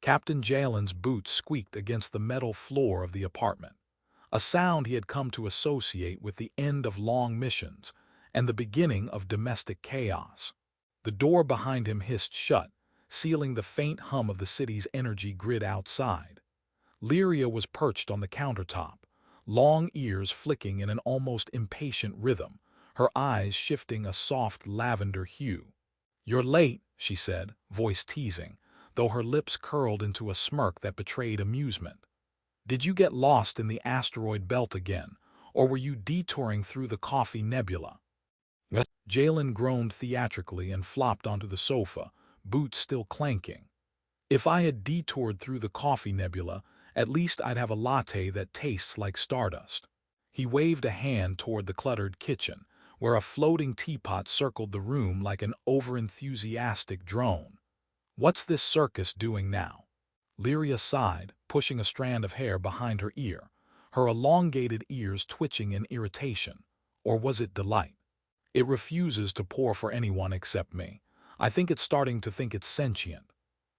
Captain Jalen's boots squeaked against the metal floor of the apartment, a sound he had come to associate with the end of long missions and the beginning of domestic chaos. The door behind him hissed shut, sealing the faint hum of the city's energy grid outside. Lyria was perched on the countertop, long ears flicking in an almost impatient rhythm, her eyes shifting a soft lavender hue. "You're late," she said, voice teasing, though her lips curled into a smirk that betrayed amusement. "Did you get lost in the asteroid belt again, or were you detouring through the Coffee Nebula?" Jalen groaned theatrically and flopped onto the sofa, boots still clanking. "If I had detoured through the Coffee Nebula, at least I'd have a latte that tastes like stardust." He waved a hand toward the cluttered kitchen, where a floating teapot circled the room like an overenthusiastic drone. "What's this circus doing now?" Lyria sighed, pushing a strand of hair behind her ear, her elongated ears twitching in irritation. Or was it delight? "It refuses to pour for anyone except me. I think it's starting to think it's sentient."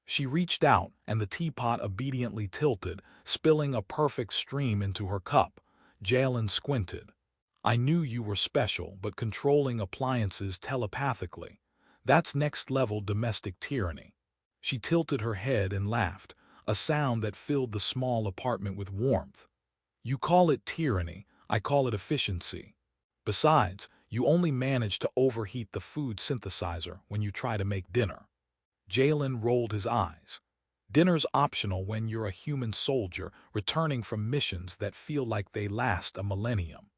She reached out, and the teapot obediently tilted, spilling a perfect stream into her cup. Jalen squinted. "I knew you were special, but controlling appliances telepathically, that's next-level domestic tyranny." She tilted her head and laughed, a sound that filled the small apartment with warmth. "You call it tyranny, I call it efficiency. Besides, you only manage to overheat the food synthesizer when you try to make dinner." Jalen rolled his eyes. "Dinner's optional when you're a human soldier returning from missions that feel like they last a millennium."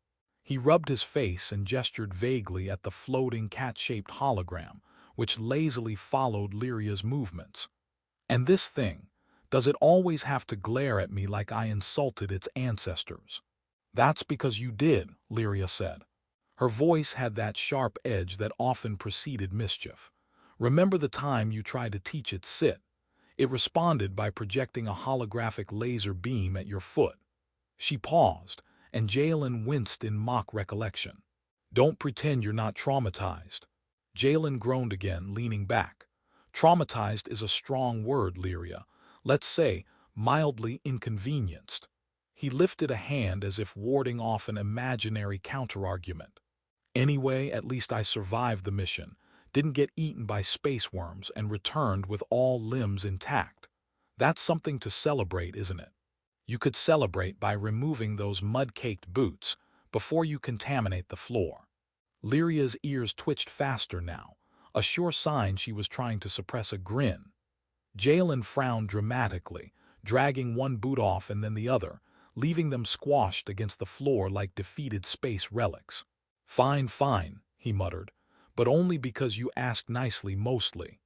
He rubbed his face and gestured vaguely at the floating cat-shaped hologram, which lazily followed Lyria's movements. "And this thing, does it always have to glare at me like I insulted its ancestors?" "That's because you did," Lyria said. Her voice had that sharp edge that often preceded mischief. "Remember the time you tried to teach it sit? It responded by projecting a holographic laser beam at your foot." She paused, and Jalen winced in mock recollection. "Don't pretend you're not traumatized." Jalen groaned again, leaning back. "Traumatized is a strong word, Lyria. Let's say, mildly inconvenienced." He lifted a hand as if warding off an imaginary counterargument. "Anyway, at least I survived the mission, didn't get eaten by space worms, and returned with all limbs intact. That's something to celebrate, isn't it? You could celebrate by removing those mud-caked boots before you contaminate the floor." Lyria's ears twitched faster now, a sure sign she was trying to suppress a grin. Jalen frowned dramatically, dragging one boot off and then the other, leaving them squashed against the floor like defeated space relics. "Fine, fine," he muttered, "but only because you asked nicely mostly."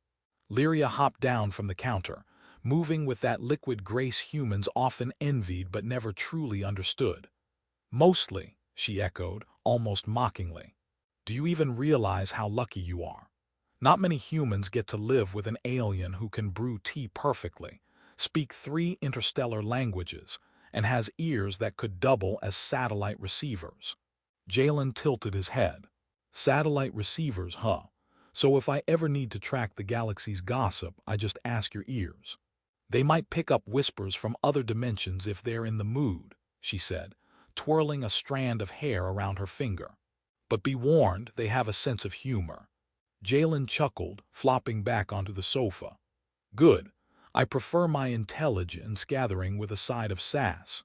Lyria hopped down from the counter, moving with that liquid grace humans often envied but never truly understood. "Mostly," she echoed, almost mockingly. "Do you even realize how lucky you are? Not many humans get to live with an alien who can brew tea perfectly, speak 3 interstellar languages, and has ears that could double as satellite receivers." Jalen tilted his head. "Satellite receivers, huh? So if I ever need to track the galaxy's gossip, I just ask your ears. They might pick up whispers from other dimensions if they're in the mood," she said, twirling a strand of hair around her finger. "But be warned, they have a sense of humor." Jalen chuckled, flopping back onto the sofa. "Good. I prefer my intelligence gathering with a side of sass."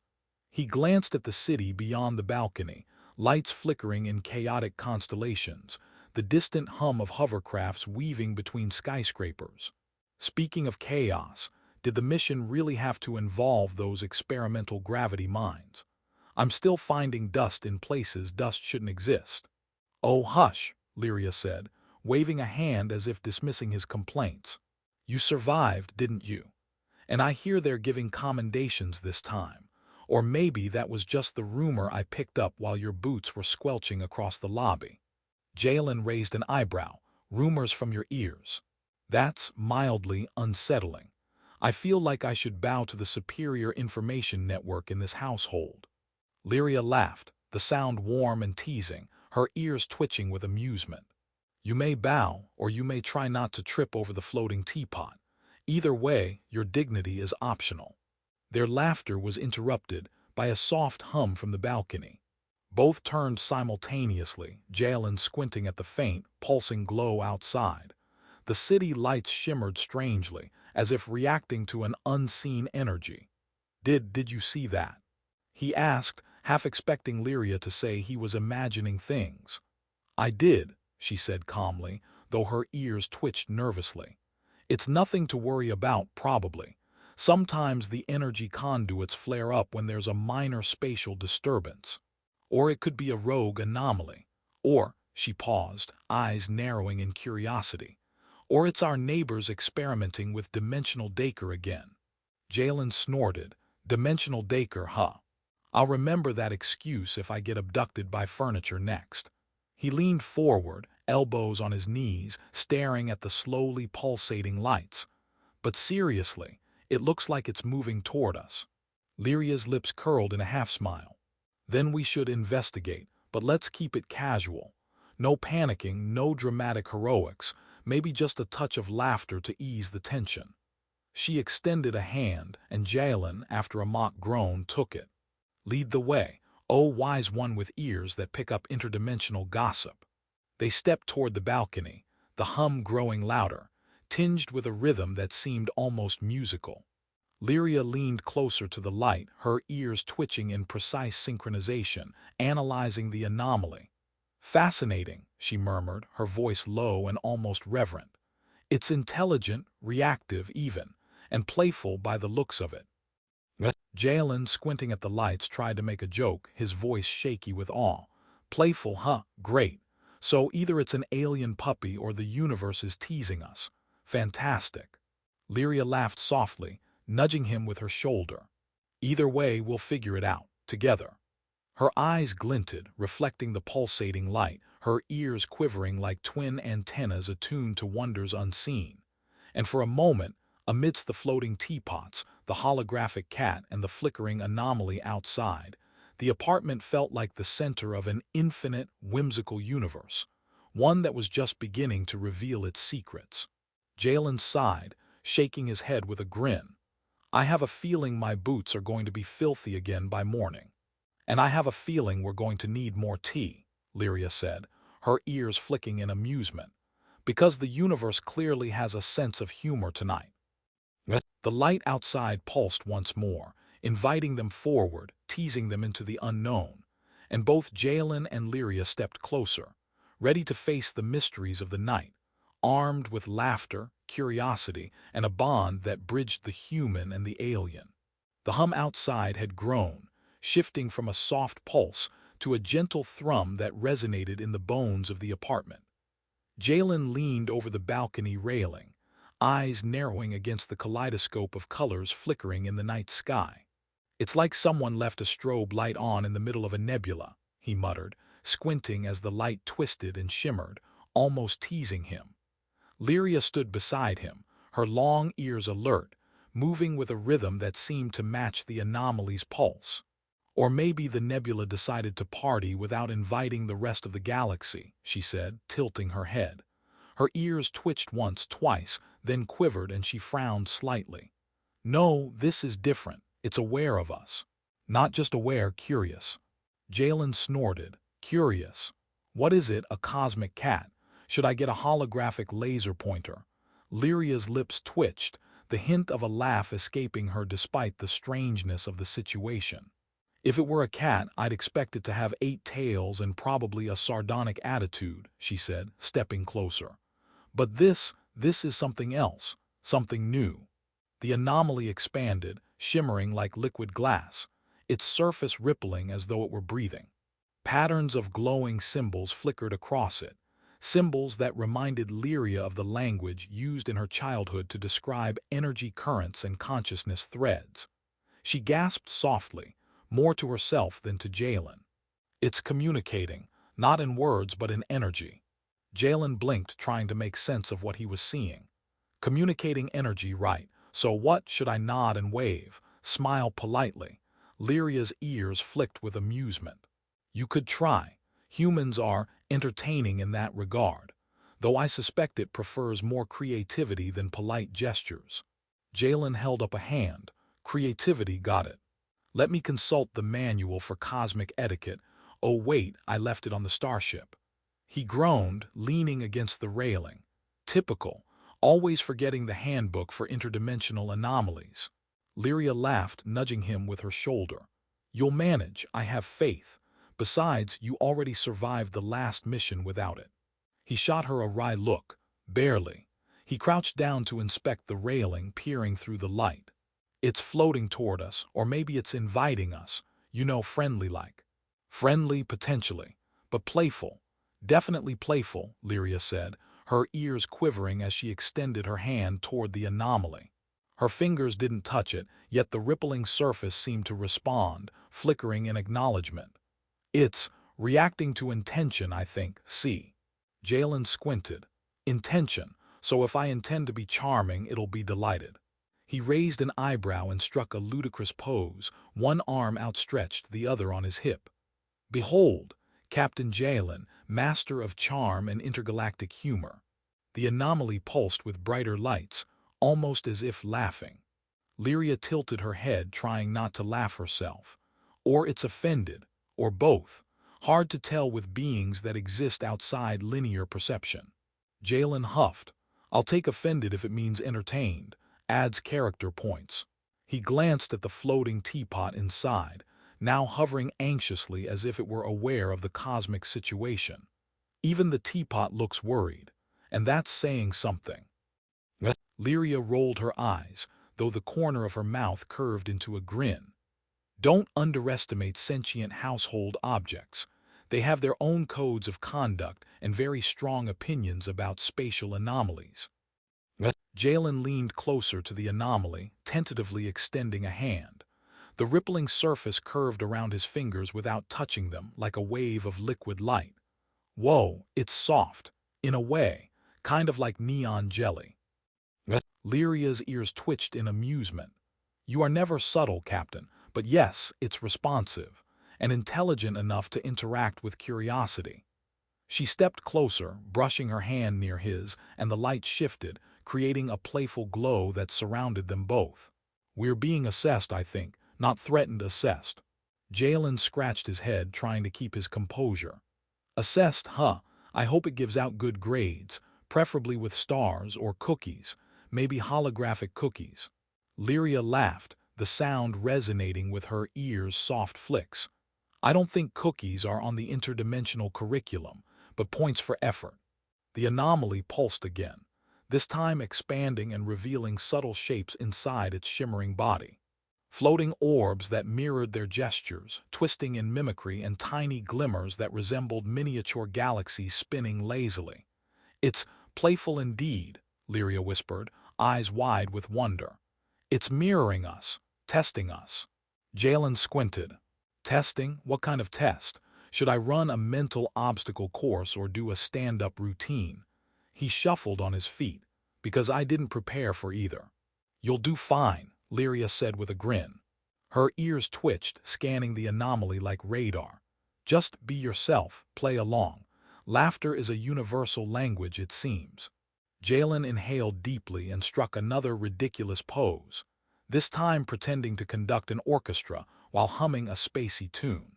He glanced at the city beyond the balcony, lights flickering in chaotic constellations, the distant hum of hovercrafts weaving between skyscrapers. "Speaking of chaos, did the mission really have to involve those experimental gravity mines? I'm still finding dust in places dust shouldn't exist." "Oh, hush," Lyria said, waving a hand as if dismissing his complaints. "You survived, didn't you? And I hear they're giving commendations this time. Or maybe that was just the rumor I picked up while your boots were squelching across the lobby." Jalen raised an eyebrow. "Rumors from your ears. That's mildly unsettling. I feel like I should bow to the superior information network in this household." Lyria laughed, the sound warm and teasing, her ears twitching with amusement. "You may bow, or you may try not to trip over the floating teapot. Either way, your dignity is optional." Their laughter was interrupted by a soft hum from the balcony. Both turned simultaneously, Jalen squinting at the faint, pulsing glow outside. The city lights shimmered strangely, as if reacting to an unseen energy. Did you see that?" he asked, half expecting Lyria to say he was imagining things. "I did," she said calmly, though her ears twitched nervously. "It's nothing to worry about, probably. Sometimes the energy conduits flare up when there's a minor spatial disturbance. Or it could be a rogue anomaly. Or," she paused, eyes narrowing in curiosity, "or it's our neighbors experimenting with dimensional Dacre again." Jalen snorted. "Dimensional Dacre, huh? I'll remember that excuse if I get abducted by furniture next." He leaned forward, elbows on his knees, staring at the slowly pulsating lights. "But seriously, it looks like it's moving toward us." Lyria's lips curled in a half-smile. "Then we should investigate, but let's keep it casual. No panicking, no dramatic heroics, maybe just a touch of laughter to ease the tension." She extended a hand, and Jalen, after a mock groan, took it. "Lead the way, O wise one with ears that pick up interdimensional gossip." They stepped toward the balcony, the hum growing louder, tinged with a rhythm that seemed almost musical. Lyria leaned closer to the light, her ears twitching in precise synchronization, analyzing the anomaly. "Fascinating," she murmured, her voice low and almost reverent. "It's intelligent, reactive even, and playful by the looks of it." Jalen, squinting at the lights, tried to make a joke, his voice shaky with awe. "Playful, huh? Great. So either it's an alien puppy or the universe is teasing us. Fantastic." Lyria laughed softly, nudging him with her shoulder. "Either way, we'll figure it out, together." Her eyes glinted, reflecting the pulsating light, her ears quivering like twin antennas attuned to wonders unseen. And for a moment, amidst the floating teapots, the holographic cat, and the flickering anomaly outside, the apartment felt like the center of an infinite, whimsical universe, one that was just beginning to reveal its secrets. Jalen sighed, shaking his head with a grin. "I have a feeling my boots are going to be filthy again by morning." "And I have a feeling we're going to need more tea," Lyria said, her ears flicking in amusement, "because the universe clearly has a sense of humor tonight." The light outside pulsed once more, inviting them forward, teasing them into the unknown, and both Jalen and Lyria stepped closer, ready to face the mysteries of the night, armed with laughter, curiosity, and a bond that bridged the human and the alien. The hum outside had grown, shifting from a soft pulse to a gentle thrum that resonated in the bones of the apartment. Jalen leaned over the balcony railing, eyes narrowing against the kaleidoscope of colors flickering in the night sky. "It's like someone left a strobe light on in the middle of a nebula," he muttered, squinting as the light twisted and shimmered, almost teasing him. Lyria stood beside him, her long ears alert, moving with a rhythm that seemed to match the anomaly's pulse. "Or maybe the nebula decided to party without inviting the rest of the galaxy," she said, tilting her head. Her ears twitched once, twice, then quivered, and she frowned slightly. "No, this is different. It's aware of us. Not just aware, curious." Jalen snorted. "Curious? What is it, a cosmic cat? Should I get a holographic laser pointer?" Lyria's lips twitched, the hint of a laugh escaping her despite the strangeness of the situation. "If it were a cat, I'd expect it to have 8 tails and probably a sardonic attitude," she said, stepping closer. "But this is something else, something new." The anomaly expanded, shimmering like liquid glass, its surface rippling as though it were breathing. Patterns of glowing symbols flickered across it, symbols that reminded Lyria of the language used in her childhood to describe energy currents and consciousness threads. She gasped softly, more to herself than to Jalen. "It's communicating, not in words but in energy." Jalen blinked, trying to make sense of what he was seeing. "Communicating energy, right. So what, should I nod and wave, smile politely?" Lyria's ears flicked with amusement. "You could try. Humans are entertaining in that regard, though I suspect it prefers more creativity than polite gestures." Jalen held up a hand. Creativity got it. Let me consult the manual for cosmic etiquette. Oh wait, I left it on the starship. He groaned, leaning against the railing. Typical, always forgetting the handbook for interdimensional anomalies. Lyria laughed, nudging him with her shoulder. You'll manage, I have faith. Besides, you already survived the last mission without it. He shot her a wry look. Barely. He crouched down to inspect the railing, peering through the light. It's floating toward us, or maybe it's inviting us, friendly-like. Friendly, potentially, but playful. Definitely playful, Lyria said, her ears quivering as she extended her hand toward the anomaly. Her fingers didn't touch it, yet the rippling surface seemed to respond, flickering in acknowledgement. It's reacting to intention, I think, see. Jalen squinted. Intention, so if I intend to be charming, it'll be delighted. He raised an eyebrow and struck a ludicrous pose, one arm outstretched, the other on his hip. Behold, Captain Jalen, master of charm and intergalactic humor. The anomaly pulsed with brighter lights, almost as if laughing. Lyria tilted her head, trying not to laugh herself. Or it's offended, or both. Hard to tell with beings that exist outside linear perception. Jalen huffed. I'll take offended if it means entertained. Adds character points. He glanced at the floating teapot inside, now hovering anxiously as if it were aware of the cosmic situation. Even the teapot looks worried, and that's saying something. Lyria rolled her eyes, though the corner of her mouth curved into a grin. Don't underestimate sentient household objects. They have their own codes of conduct and very strong opinions about spatial anomalies. Jalen leaned closer to the anomaly, tentatively extending a hand. The rippling surface curved around his fingers without touching them, like a wave of liquid light. Whoa, it's soft. In a way, kind of like neon jelly. Lyria's ears twitched in amusement. You are never subtle, Captain, but yes, it's responsive, and intelligent enough to interact with curiosity. She stepped closer, brushing her hand near his, and the light shifted, creating a playful glow that surrounded them both. We're being assessed, I think, not threatened, assessed. Jalen scratched his head, trying to keep his composure. Assessed, huh? I hope it gives out good grades, preferably with stars or cookies, maybe holographic cookies. Lyria laughed, the sound resonating with her ears' soft flicks. I don't think cookies are on the interdimensional curriculum, but points for effort. The anomaly pulsed again, this time expanding and revealing subtle shapes inside its shimmering body. Floating orbs that mirrored their gestures, twisting in mimicry, and tiny glimmers that resembled miniature galaxies spinning lazily. It's playful indeed, Lyria whispered, eyes wide with wonder. It's mirroring us, testing us. Jalen squinted. Testing? What kind of test? Should I run a mental obstacle course or do a stand-up routine? He shuffled on his feet, because I didn't prepare for either. You'll do fine, Lyria said with a grin. Her ears twitched, scanning the anomaly like radar. Just be yourself, play along. Laughter is a universal language, it seems. Jalen inhaled deeply and struck another ridiculous pose, this time pretending to conduct an orchestra while humming a spacey tune.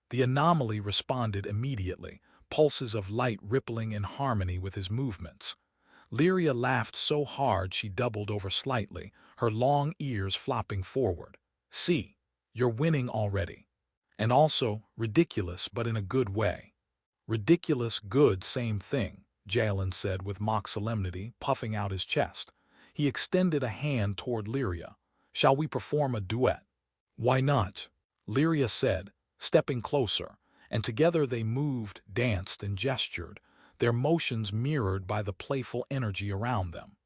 The anomaly responded immediately, pulses of light rippling in harmony with his movements. Lyria laughed so hard she doubled over slightly, her long ears flopping forward. See, you're winning already. And also, ridiculous, but in a good way. Ridiculous, good, same thing, Jalen said with mock solemnity, puffing out his chest. He extended a hand toward Lyria. Shall we perform a duet? Why not? Lyria said, stepping closer, and together they moved, danced, and gestured, their motions mirrored by the playful energy around them.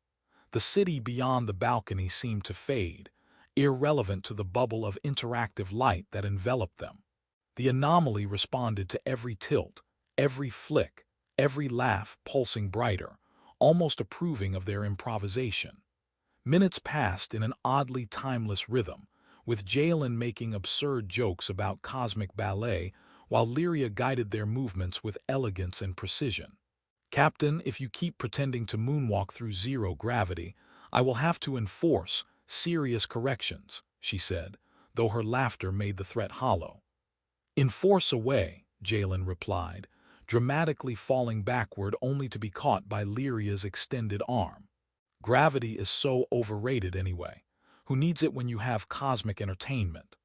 The city beyond the balcony seemed to fade, irrelevant to the bubble of interactive light that enveloped them. The anomaly responded to every tilt, every flick, every laugh pulsing brighter, almost approving of their improvisation. Minutes passed in an oddly timeless rhythm, with Jalen making absurd jokes about cosmic ballet while Lyria guided their movements with elegance and precision. Captain, if you keep pretending to moonwalk through zero gravity, I will have to enforce, Serious corrections, she said, though her laughter made the threat hollow. Enforce away, Jalen replied, dramatically falling backward only to be caught by Lyria's extended arm. Gravity is so overrated anyway. Who needs it when you have cosmic entertainment?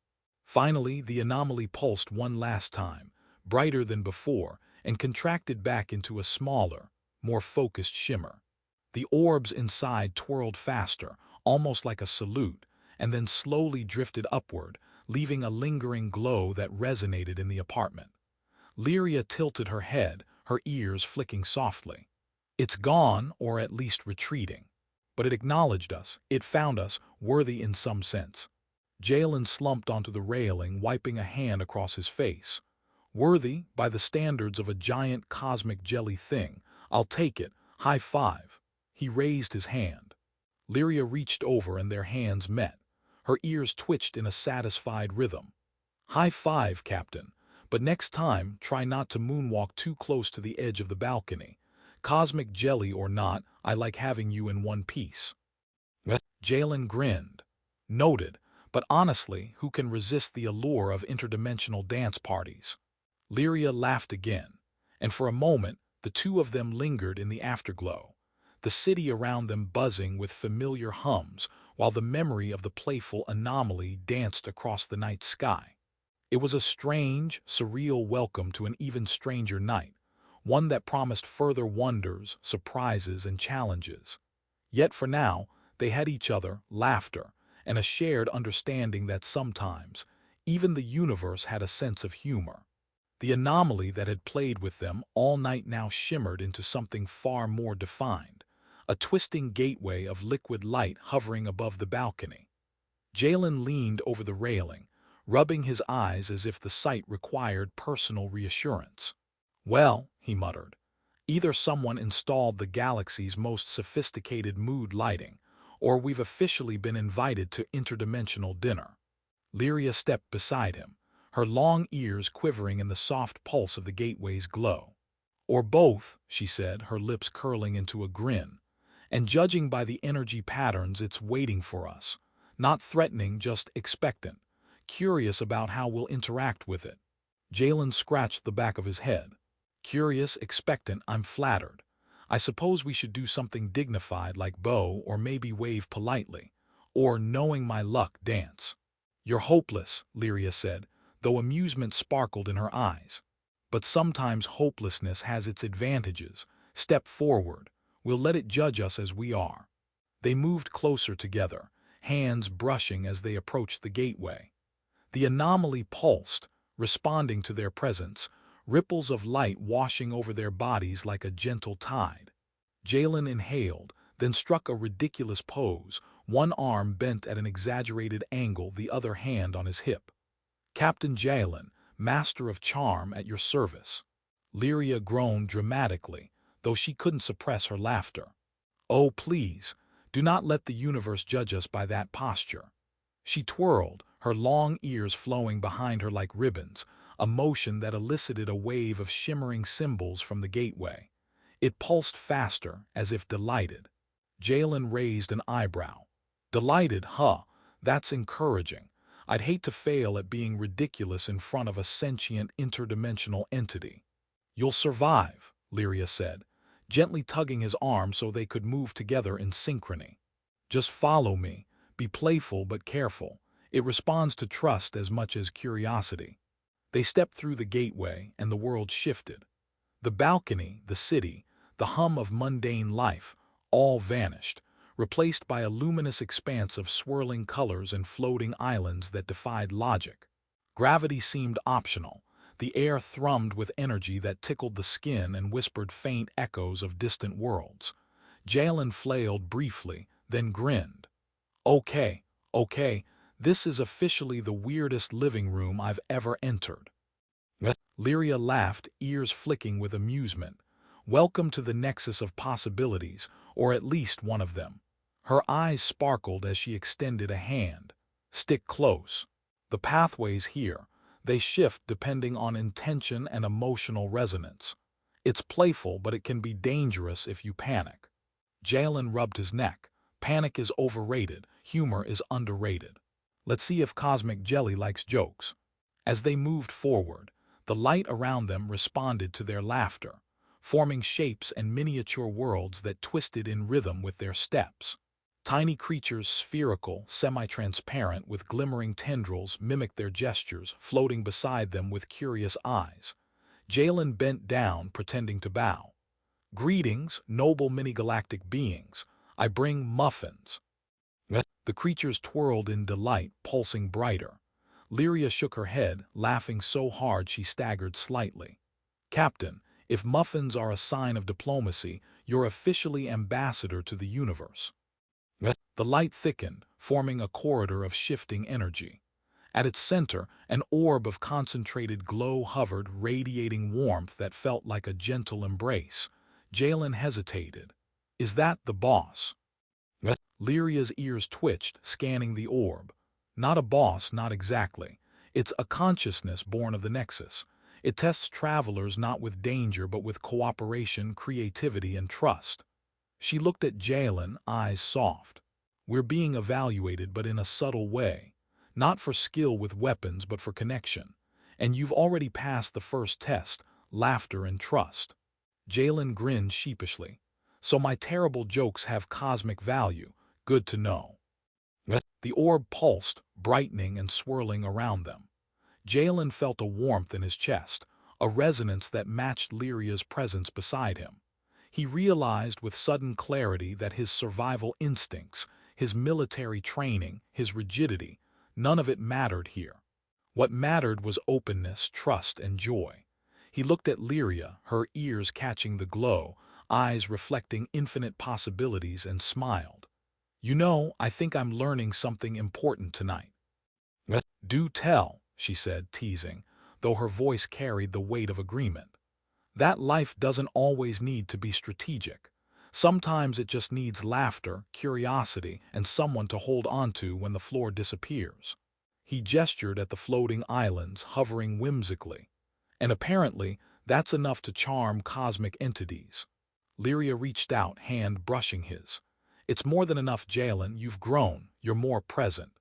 Finally, the anomaly pulsed one last time, brighter than before, and contracted back into a smaller, more focused shimmer. The orbs inside twirled faster, almost like a salute, and then slowly drifted upward, leaving a lingering glow that resonated in the apartment. Lyria tilted her head, her ears flicking softly. It's gone, or at least retreating. But it acknowledged us, it found us, worthy in some sense. Jalen slumped onto the railing, wiping a hand across his face. Worthy, by the standards of a giant cosmic jelly thing. I'll take it, high five. He raised his hand. Lyria reached over and their hands met. Her ears twitched in a satisfied rhythm. High five, Captain. But next time, try not to moonwalk too close to the edge of the balcony. Cosmic jelly or not, I like having you in one piece. Jalen grinned. Noted, but honestly, who can resist the allure of interdimensional dance parties? Lyria laughed again, and for a moment, the two of them lingered in the afterglow, the city around them buzzing with familiar hums, while the memory of the playful anomaly danced across the night sky. It was a strange, surreal welcome to an even stranger night, one that promised further wonders, surprises, and challenges. Yet for now, they had each other, laughter, and a shared understanding that sometimes, even the universe had a sense of humor. The anomaly that had played with them all night now shimmered into something far more defined, a twisting gateway of liquid light hovering above the balcony. Jalen leaned over the railing, rubbing his eyes as if the sight required personal reassurance. Well, he muttered, either someone installed the galaxy's most sophisticated mood lighting, or we've officially been invited to interdimensional dinner. Lyria stepped beside him, her long ears quivering in the soft pulse of the gateway's glow. Or both, she said, her lips curling into a grin. And judging by the energy patterns, it's waiting for us. Not threatening, just expectant, curious about how we'll interact with it. Jalen scratched the back of his head. Curious, expectant, I'm flattered. I suppose we should do something dignified like bow or maybe wave politely. Or, knowing my luck, dance. You're hopeless, Lyria said, though amusement sparkled in her eyes. But sometimes hopelessness has its advantages. Step forward. We'll let it judge us as we are. They moved closer together, hands brushing as they approached the gateway. The anomaly pulsed, responding to their presence, ripples of light washing over their bodies like a gentle tide. Jalen inhaled, then struck a ridiculous pose, one arm bent at an exaggerated angle, the other hand on his hip. Captain Jalen, master of charm, at your service. Lyria groaned dramatically, though she couldn't suppress her laughter. Oh, please, do not let the universe judge us by that posture. She twirled, her long ears flowing behind her like ribbons, a motion that elicited a wave of shimmering symbols from the gateway. It pulsed faster, as if delighted. Jalen raised an eyebrow. Delighted, huh? That's encouraging. I'd hate to fail at being ridiculous in front of a sentient interdimensional entity. You'll survive, Lyria said, gently tugging his arm so they could move together in synchrony. Just follow me. Be playful but careful. It responds to trust as much as curiosity. They stepped through the gateway, and the world shifted. The balcony, the city, the hum of mundane life, all vanished, replaced by a luminous expanse of swirling colors and floating islands that defied logic. Gravity seemed optional. The air thrummed with energy that tickled the skin and whispered faint echoes of distant worlds. Jalen flailed briefly, then grinned. Okay, this is officially the weirdest living room I've ever entered. Lyria laughed, ears flicking with amusement. Welcome to the nexus of possibilities, or at least one of them. Her eyes sparkled as she extended a hand. Stick close. The pathways here, they shift depending on intention and emotional resonance. It's playful, but it can be dangerous if you panic. Jalen rubbed his neck. Panic is overrated. humor is underrated. Let's see if Cosmic Jelly likes jokes. As they moved forward, the light around them responded to their laughter, forming shapes and miniature worlds that twisted in rhythm with their steps. Tiny creatures, spherical, semi-transparent, with glimmering tendrils, mimicked their gestures, floating beside them with curious eyes. Jalen bent down, pretending to bow. "Greetings, noble mini-galactic beings. I bring muffins." The creatures twirled in delight, pulsing brighter. Lyria shook her head, laughing so hard she staggered slightly. "Captain, if muffins are a sign of diplomacy, you're officially ambassador to the universe." The light thickened, forming a corridor of shifting energy. At its center, an orb of concentrated glow hovered, radiating warmth that felt like a gentle embrace. Jalen hesitated. "Is that the boss?" Lyria's ears twitched, scanning the orb. "Not a boss, not exactly. It's a consciousness born of the Nexus. It tests travelers not with danger but with cooperation, creativity, and trust." She looked at Jalen, eyes soft. "We're being evaluated, but in a subtle way. Not for skill with weapons, but for connection. And you've already passed the first test, laughter and trust." Jalen grinned sheepishly. "So my terrible jokes have cosmic value. Good to know." The orb pulsed, brightening and swirling around them. Jalen felt a warmth in his chest, a resonance that matched Lyria's presence beside him. He realized with sudden clarity that his survival instincts, his military training, his rigidity, none of it mattered here. What mattered was openness, trust, and joy. He looked at Lyria, her ears catching the glow, eyes reflecting infinite possibilities, and smiled. "You know, I think I'm learning something important tonight." "Do tell," she said, teasing, though her voice carried the weight of agreement. "That life doesn't always need to be strategic. Sometimes it just needs laughter, curiosity, and someone to hold onto when the floor disappears." He gestured at the floating islands, hovering whimsically. "And apparently, that's enough to charm cosmic entities." Lyria reached out, hand brushing his. "It's more than enough, Jalen. You've grown. You're more present.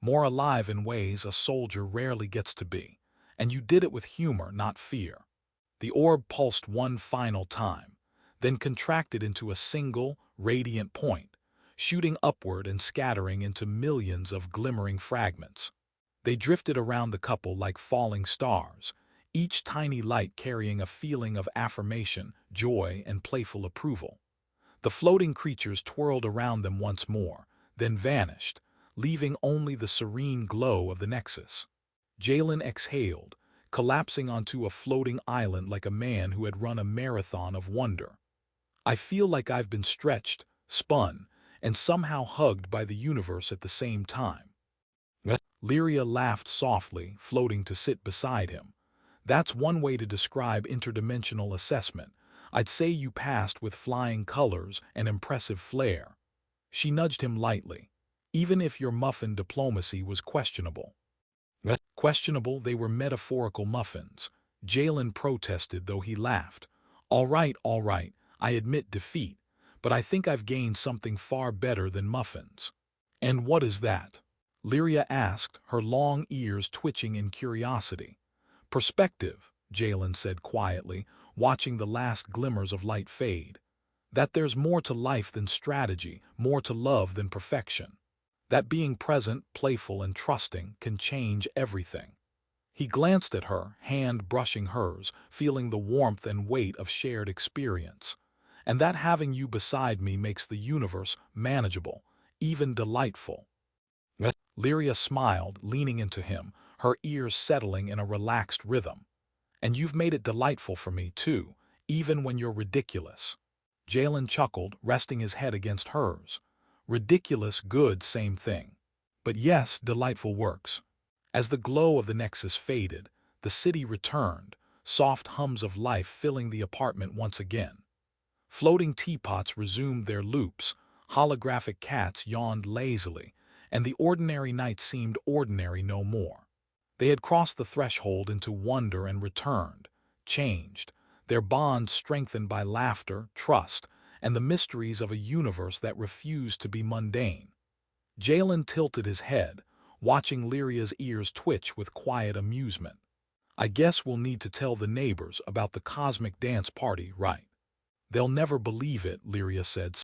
More alive in ways a soldier rarely gets to be. And you did it with humor, not fear." The orb pulsed one final time, then contracted into a single, radiant point, shooting upward and scattering into millions of glimmering fragments. They drifted around the couple like falling stars, each tiny light carrying a feeling of affirmation, joy, and playful approval. The floating creatures twirled around them once more, then vanished, leaving only the serene glow of the Nexus. Jalen exhaled, collapsing onto a floating island like a man who had run a marathon of wonder. "I feel like I've been stretched, spun, and somehow hugged by the universe at the same time." Lyria laughed softly, floating to sit beside him. "That's one way to describe interdimensional assessment. I'd say you passed with flying colors and impressive flair." She nudged him lightly. "Even if your muffin diplomacy was questionable." Questionable, they were metaphorical muffins. Jalen protested, though he laughed. All right, I admit defeat, but I think I've gained something far better than muffins." "And what is that?" Lyria asked, her long ears twitching in curiosity. "Perspective," Jalen said quietly, watching the last glimmers of light fade. "That there's more to life than strategy, more to love than perfection. That being present, playful, and trusting can change everything." He glanced at her, hand brushing hers, feeling the warmth and weight of shared experience. "And that having you beside me makes the universe manageable, even delightful." Lyria smiled, leaning into him, her ears settling in a relaxed rhythm. "And you've made it delightful for me, too, even when you're ridiculous." Jalen chuckled, resting his head against hers. "Ridiculous, good, same thing. But yes, delightful works." As the glow of the Nexus faded, the city returned, soft hums of life filling the apartment once again. Floating teapots resumed their loops, holographic cats yawned lazily, and the ordinary night seemed ordinary no more. They had crossed the threshold into wonder and returned, changed, their bonds strengthened by laughter, trust, and the mysteries of a universe that refused to be mundane. Jalen tilted his head, watching Lyria's ears twitch with quiet amusement. I guess we'll need to tell the neighbors about the cosmic dance party, right? They'll never believe it, Lyria said.